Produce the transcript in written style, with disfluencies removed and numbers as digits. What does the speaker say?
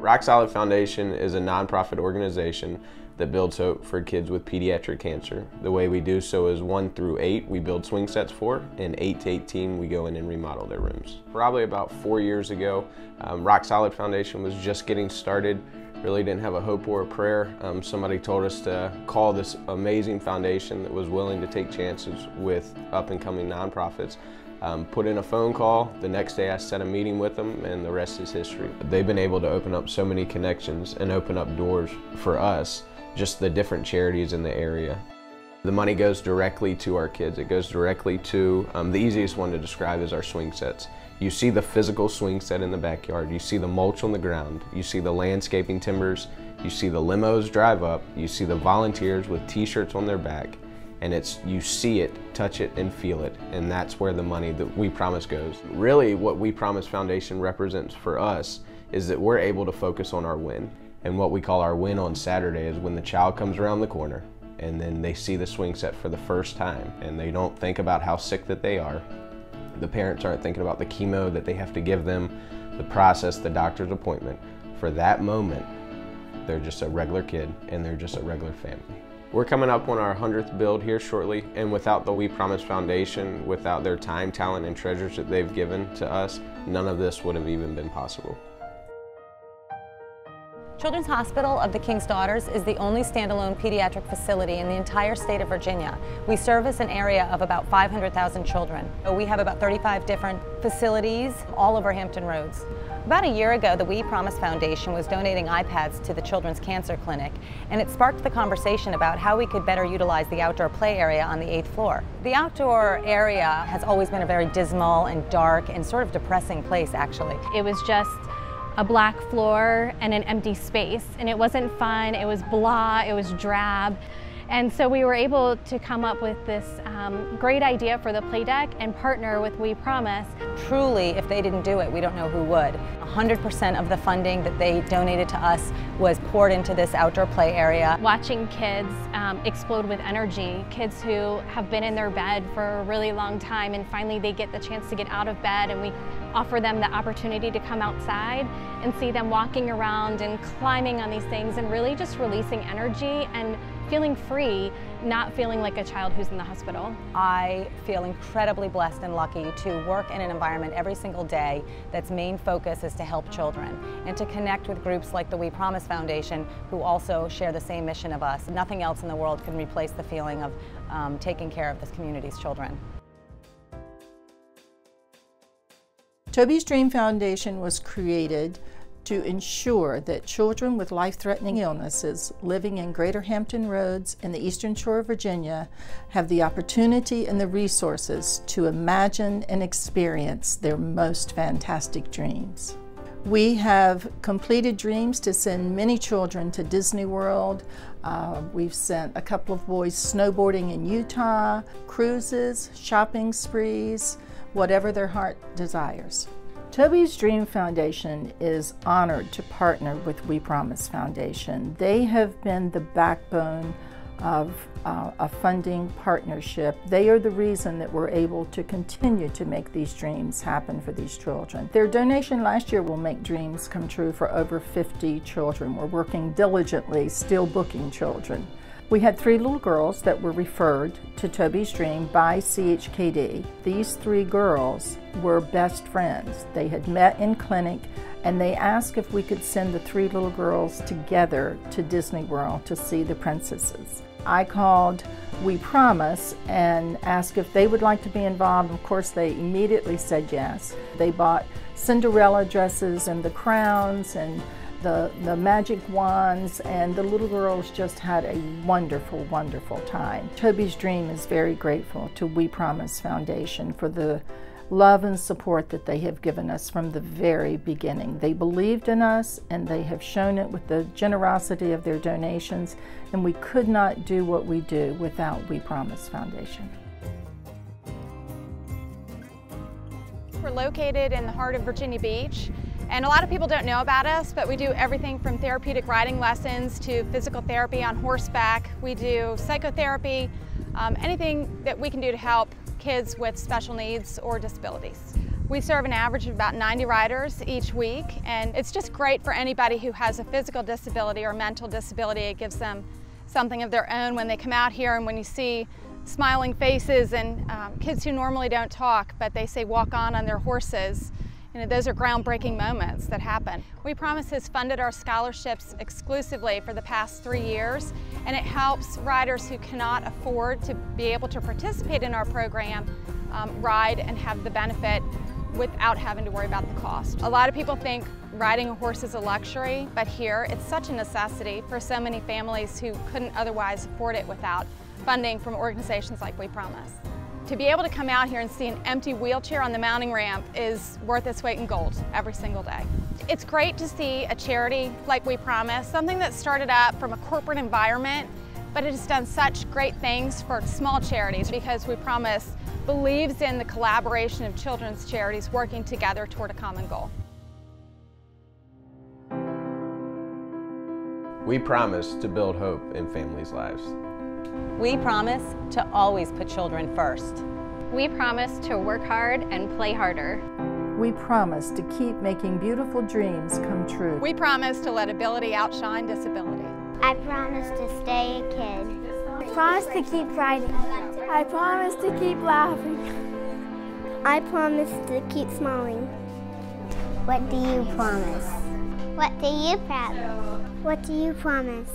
Rock Solid Foundation is a nonprofit organization that builds hope for kids with pediatric cancer. The way we do so is 1 through 8 we build swing sets for, and 8 to 18 we go in and remodel their rooms. Probably about 4 years ago, Rock Solid Foundation was just getting started. Really didn't have a hope or a prayer. Somebody told us to call this amazing foundation that was willing to take chances with up-and-coming nonprofits. Put in a phone call. The next day I set a meeting with them, and the rest is history. They've been able to open up so many connections and open up doors for us, just the different charities in the area. The money goes directly to our kids. It goes directly to, the easiest one to describe is our swing sets. You see the physical swing set in the backyard. You see the mulch on the ground. You see the landscaping timbers. You see the limos drive up. You see the volunteers with t-shirts on their back. And you see it, touch it, and feel it. And that's where the money that We Promise goes. Really, what We Promise Foundation represents for us is that we're able to focus on our win. And what we call our win on Saturday is when the child comes around the corner and then they see the swing set for the first time, and they don't think about how sick that they are. The parents aren't thinking about the chemo that they have to give them, the process, the doctor's appointment. For that moment, they're just a regular kid and they're just a regular family. We're coming up on our 100th build here shortly, and without the We Promise Foundation, without their time, talent, and treasures that they've given to us, none of this would have even been possible. Children's Hospital of the King's Daughters is the only standalone pediatric facility in the entire state of Virginia. We service an area of about 500,000 children. We have about 35 different facilities all over Hampton Roads. About a year ago, the We Promise Foundation was donating iPads to the Children's Cancer Clinic, and it sparked the conversation about how we could better utilize the outdoor play area on the 8th floor. The outdoor area has always been a very dismal and dark and sort of depressing place, actually. It was just a black floor and an empty space, and it wasn't fun, it was blah, it was drab. And so we were able to come up with this great idea for the play deck and partner with We Promise. Truly, if they didn't do it, we don't know who would. 100% of the funding that they donated to us was poured into this outdoor play area. Watching kids explode with energy, kids who have been in their bed for a really long time and finally they get the chance to get out of bed, and we offer them the opportunity to come outside and see them walking around and climbing on these things and really just releasing energy and feeling free, not feeling like a child who's in the hospital. I feel incredibly blessed and lucky to work in an environment every single day that's main focus is to help children and to connect with groups like the We Promise Foundation, who also share the same mission of us. Nothing else in the world can replace the feeling of taking care of this community's children. Toby's Dream Foundation was created to ensure that children with life-threatening illnesses living in Greater Hampton Roads and the Eastern Shore of Virginia have the opportunity and the resources to imagine and experience their most fantastic dreams. We have completed dreams to send many children to Disney World. We've sent a couple of boys snowboarding in Utah, cruises, shopping sprees, whatever their heart desires. Toby's Dream Foundation is honored to partner with We Promise Foundation. They have been the backbone of a funding partnership. They are the reason that we're able to continue to make these dreams happen for these children. Their donation last year will make dreams come true for over 50 children. We're working diligently, still booking children. We had 3 little girls that were referred to Toby's Dream by CHKD. These 3 girls were best friends. They had met in clinic, and they asked if we could send the 3 little girls together to Disney World to see the princesses. I called We Promise and asked if they would like to be involved. Of course, they immediately said yes. They bought Cinderella dresses and the crowns and the magic wands, and the little girls just had a wonderful, wonderful time. Toby's Dream is very grateful to We Promise Foundation for the love and support that they have given us from the very beginning. They believed in us, and they have shown it with the generosity of their donations, and we could not do what we do without We Promise Foundation. We're located in the heart of Virginia Beach, and a lot of people don't know about us, but we do everything from therapeutic riding lessons to physical therapy on horseback. We do psychotherapy, anything that we can do to help kids with special needs or disabilities. We serve an average of about 90 riders each week, and it's just great for anybody who has a physical disability or mental disability. It gives them something of their own when they come out here, and when you see smiling faces and kids who normally don't talk, but they say walk on their horses. You know, those are groundbreaking moments that happen. We Promise has funded our scholarships exclusively for the past 3 years, and it helps riders who cannot afford to be able to participate in our program ride and have the benefit without having to worry about the cost. A lot of people think riding a horse is a luxury, but here it's such a necessity for so many families who couldn't otherwise afford it without funding from organizations like We Promise. To be able to come out here and see an empty wheelchair on the mounting ramp is worth its weight in gold every single day. It's great to see a charity like We Promise, something that started up from a corporate environment, but it has done such great things for small charities because We Promise believes in the collaboration of children's charities working together toward a common goal. We promise to build hope in families' lives. We promise to always put children first. We promise to work hard and play harder. We promise to keep making beautiful dreams come true. We promise to let ability outshine disability. I promise to stay a kid. I promise to keep riding. I promise to keep laughing. I promise to keep smiling. What do you promise? What do you promise? What do you promise?